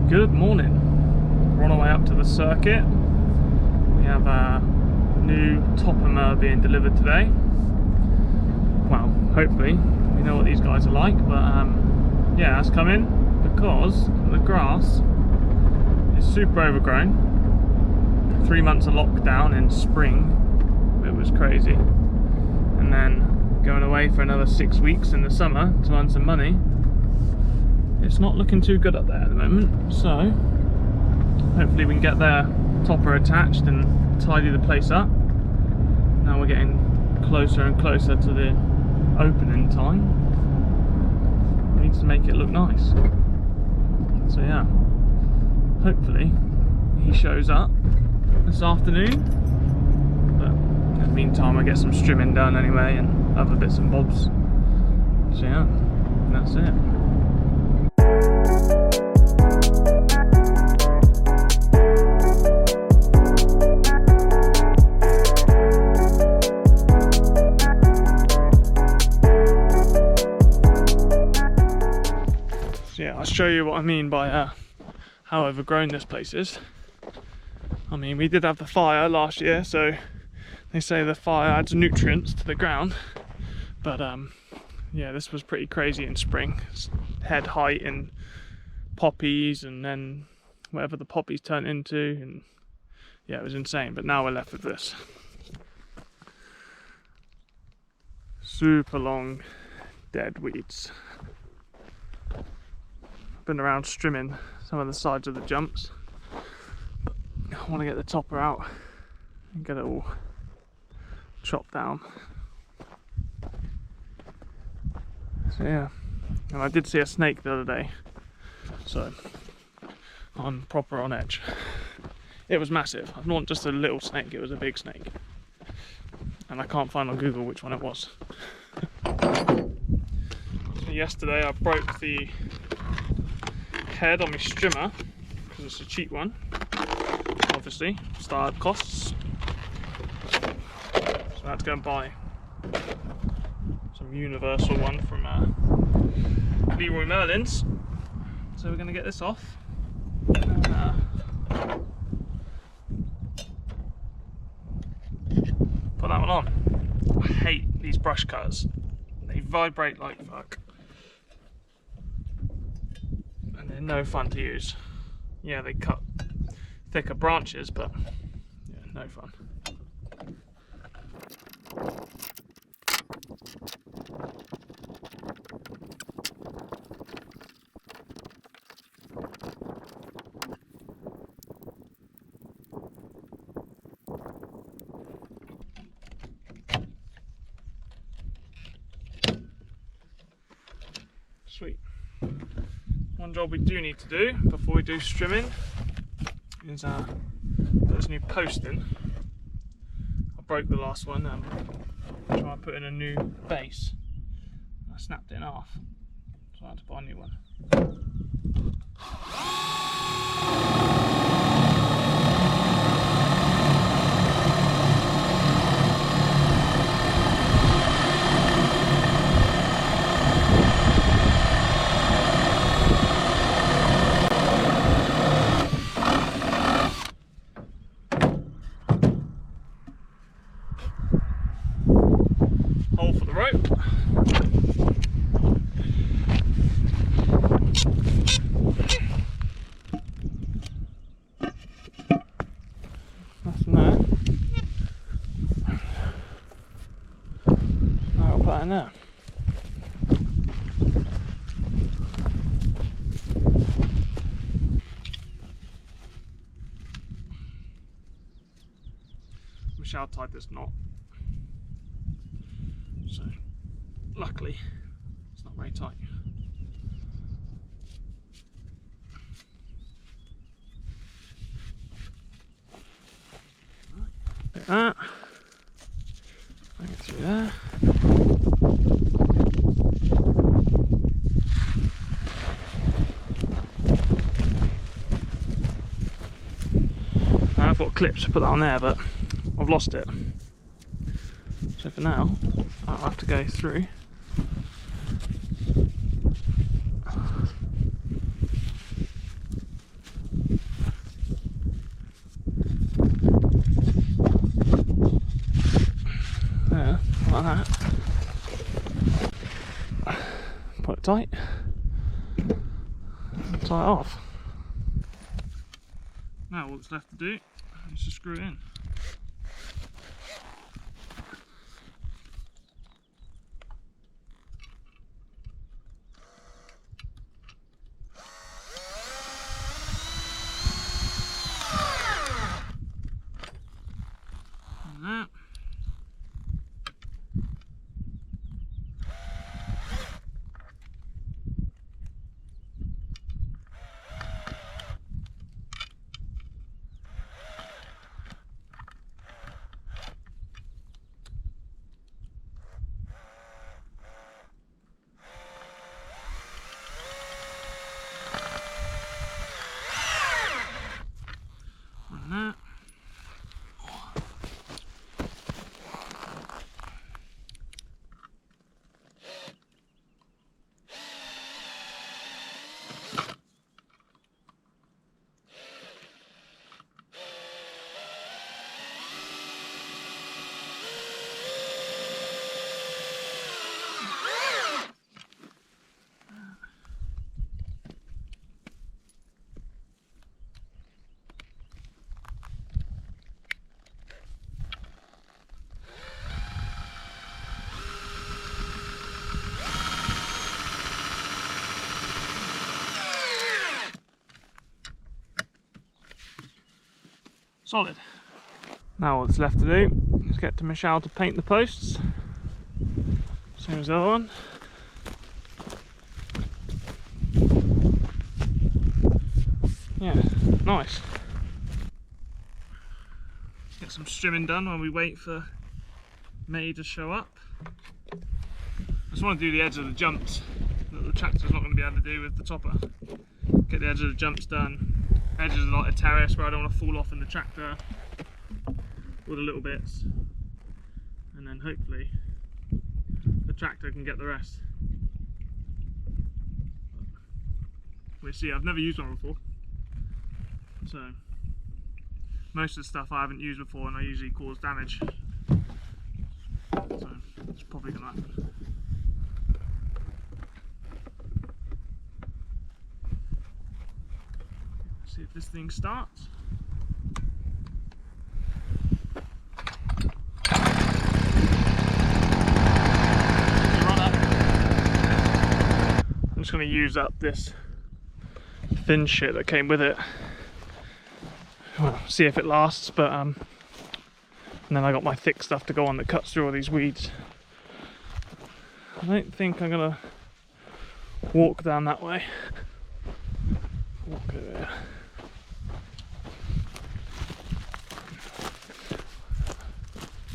Good morning. We're on our way up to the circuit. We have a new topper being delivered today. Well, hopefully. We know what these guys are like, but yeah, that's come in because the grass is super overgrown. 3 months of lockdown in spring, it was crazy. And then going away for another 6 weeks in the summer to earn some money. It's not looking too good up there at the moment, so hopefully we can get their topper attached and tidy the place up. Now we're getting closer and closer to the opening time. We need to make it look nice. So yeah, hopefully he shows up this afternoon. But in the meantime I get some strimming done anyway and other bits and bobs. So yeah, that's it. So yeah, I'll show you what I mean by how overgrown this place is. I mean, we did have the fire last year, so they say the fire adds nutrients to the ground, but yeah, this was pretty crazy in spring. It's head height in poppies and then whatever the poppies turn into, and yeah, it was insane. But now we're left with this super long dead weeds. Been around strimming some of the sides of the jumps. I want to get the topper out and get it all chopped down. So yeah, and I did see a snake the other day, so I'm proper on edge. It was massive. It wasn't just a little snake, it was a big snake. And I can't find on Google which one it was. So yesterday I broke the head on my strimmer, because it's a cheap one. Obviously, startup costs. So I had to go and buy some universal one from Leroy Merlin's. So we're going to get this off. Put that one on. I hate these brush cutters. They vibrate like fuck. And they're no fun to use. Yeah, they cut thicker branches, but yeah, no fun. Sweet. One job we do need to do before we do strimming is put this new post in. I broke the last one and try and put in a new base. I snapped it in half, so I had to buy a new one. Hole for the rope. Nothing there. Now I'll put that in there. Michelle tied this knot. So, luckily, it's not very tight. Like that. Bring it through there. Now I've got clips to put that on there, but I've lost it. So for now, I'll have to go through. that. Put it tight. Tie it off. Now all that's left to do is to screw it in. That. And that. Solid. Now what's left to do is get to Michelle to paint the posts. Same as the other one. Yeah, nice. Get some strimming done while we wait for May to show up. I just want to do the edge of the jumps that the tractor's not going to be able to do with the topper. Get the edge of the jumps done. Edges of like a terrace where I don't want to fall off in the tractor. All the little bits. And then hopefully the tractor can get the rest. We'll see, I've never used one before. So most of the stuff I haven't used before and I usually cause damage. So it's probably going to happen. See if this thing starts. I'm just going to use up this thin shit that came with it. Well, see if it lasts, but and then I got my thick stuff to go on that cuts through all these weeds. I don't think I'm gonna walk down that way. Walk over there.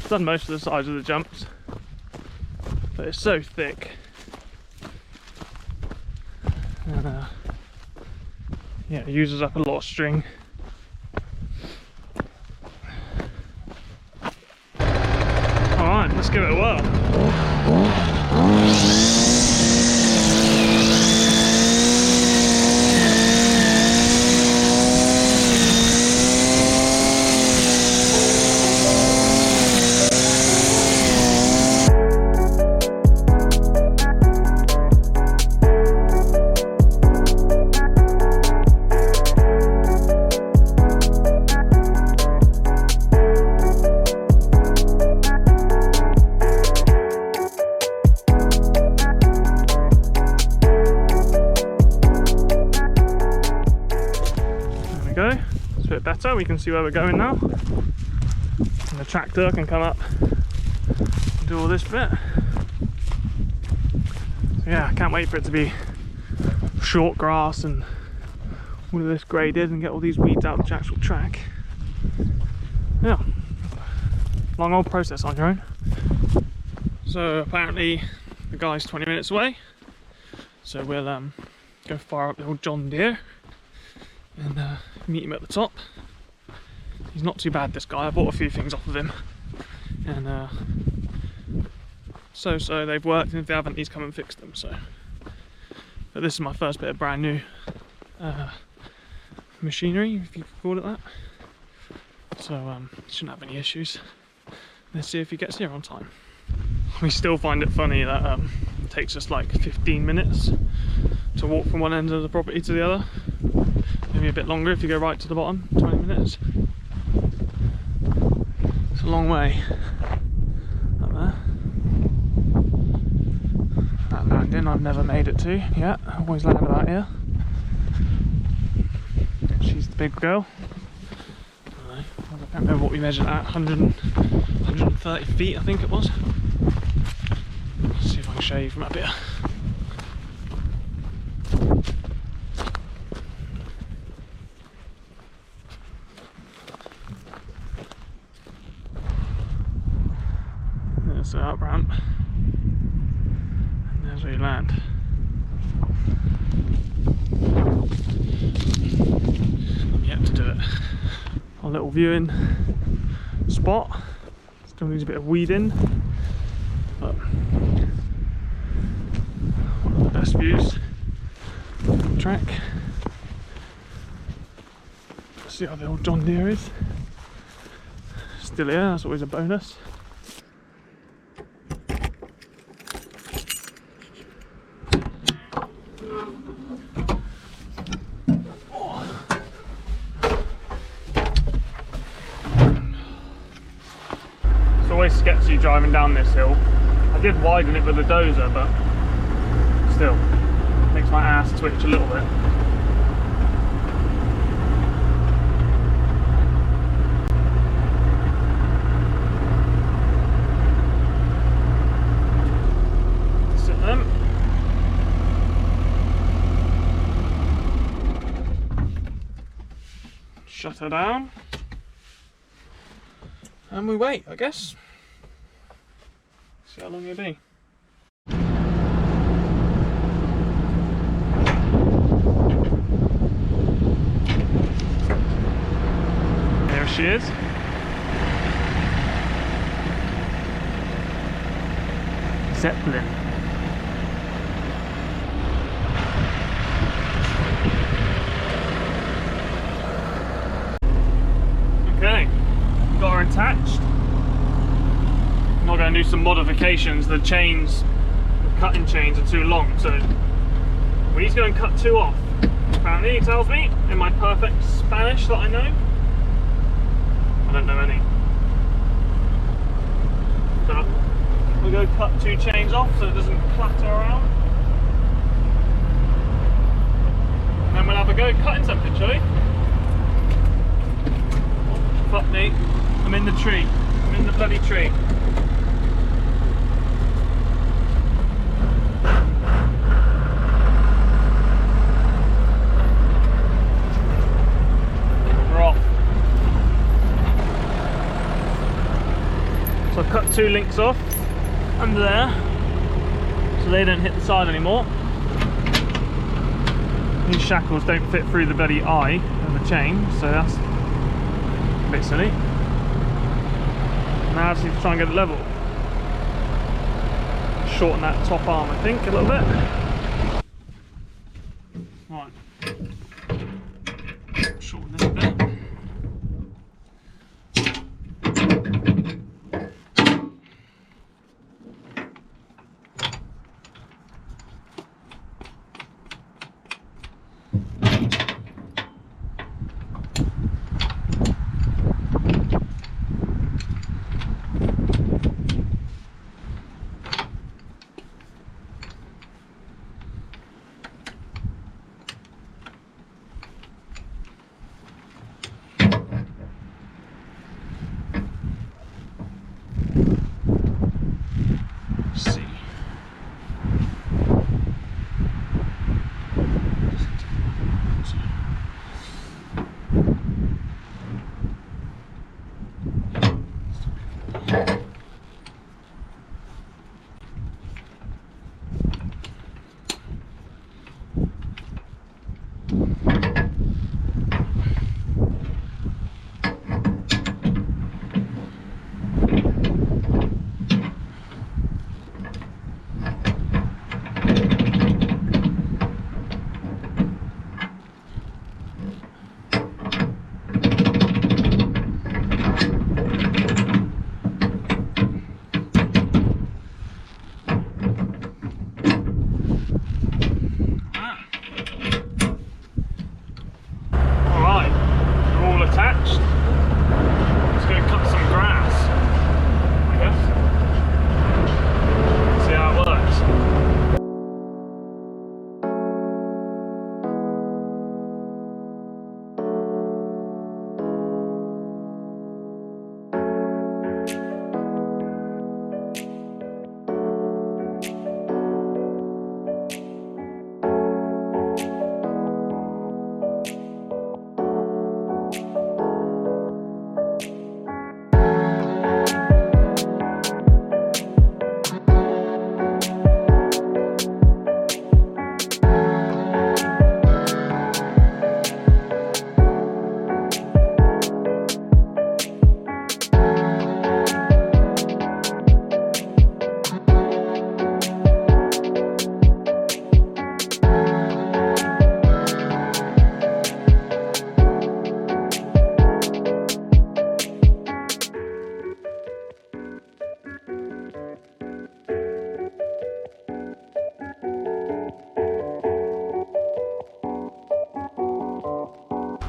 Done most of the sides of the jumps, but it's so thick. And yeah, it uses up a lot of string. Alright, let's give it a whirl. Better, we can see where we're going now, and the tractor can come up and do all this bit. So yeah, I can't wait for it to be short grass and all of this graded and get all these weeds out of the actual track. Yeah, long old process on your own. So apparently the guy's 20 minutes away, so we'll go fire up the old John Deere and meet him at the top. He's not too bad, this guy. I bought a few things off of him, and so they've worked, and if they haven't, he's come and fixed them. So, but this is my first bit of brand new machinery, if you could call it that. So shouldn't have any issues. Let's see if he gets here on time. we still find it funny that it takes us like 15 minutes to walk from one end of the property to the other. Maybe a bit longer if you go right to the bottom, 20 minutes. It's a long way up there. That landing I've never made it to yet. I always land about here. She's the big girl. I can't remember what we measured at, 130 feet I think it was. Let's see if I can show you from up here. There's the up ramp, and there's where you land. I'm yet to do it. Our little viewing spot still needs a bit of weeding, but one of the best views on the track. See how the old John Deere is. Still here, that's always a bonus. Always sketchy driving down this hill. I did widen it with a dozer, but still makes my ass twitch a little bit. Sit them. Shut her down. And we wait, I guess. See how long it'll be. There she is. Zeppelin. Okay, got her attached. I'm not going to do some modifications. The chains, the cutting chains are too long, so we need to go and cut two off. Apparently, he tells me in my perfect Spanish that I know. I don't know any. So we'll go cut two chains off so it doesn't clatter around. And then we'll have a go cutting something, shall we? Oh, fuck me. I'm in the tree. I'm in the bloody tree. So I've cut two links off under there so they don't hit the side anymore. These shackles don't fit through the bloody eye of the chain, so that's a bit silly. Now I just need to try and get it level. Shorten that top arm I think a little bit. Right. Shorten this a bit.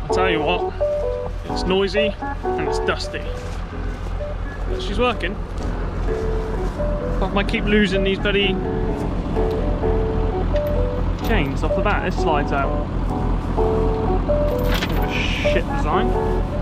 I'll tell you what, it's noisy and it's dusty. But she's working. But I might keep losing these bloody chains off the back. This slides out. Bit of a shit design.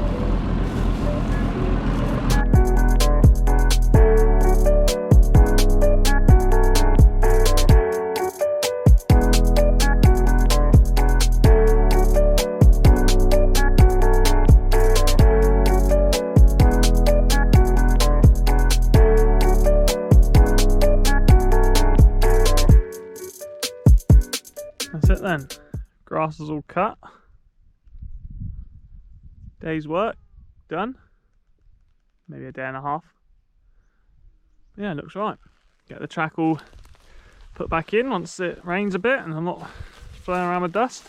That's it then. Grass is all cut. Day's work done. Maybe a day and a half. But yeah, it looks right. Get the track all put back in once it rains a bit and I'm not flying around with dust.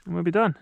And we'll be done.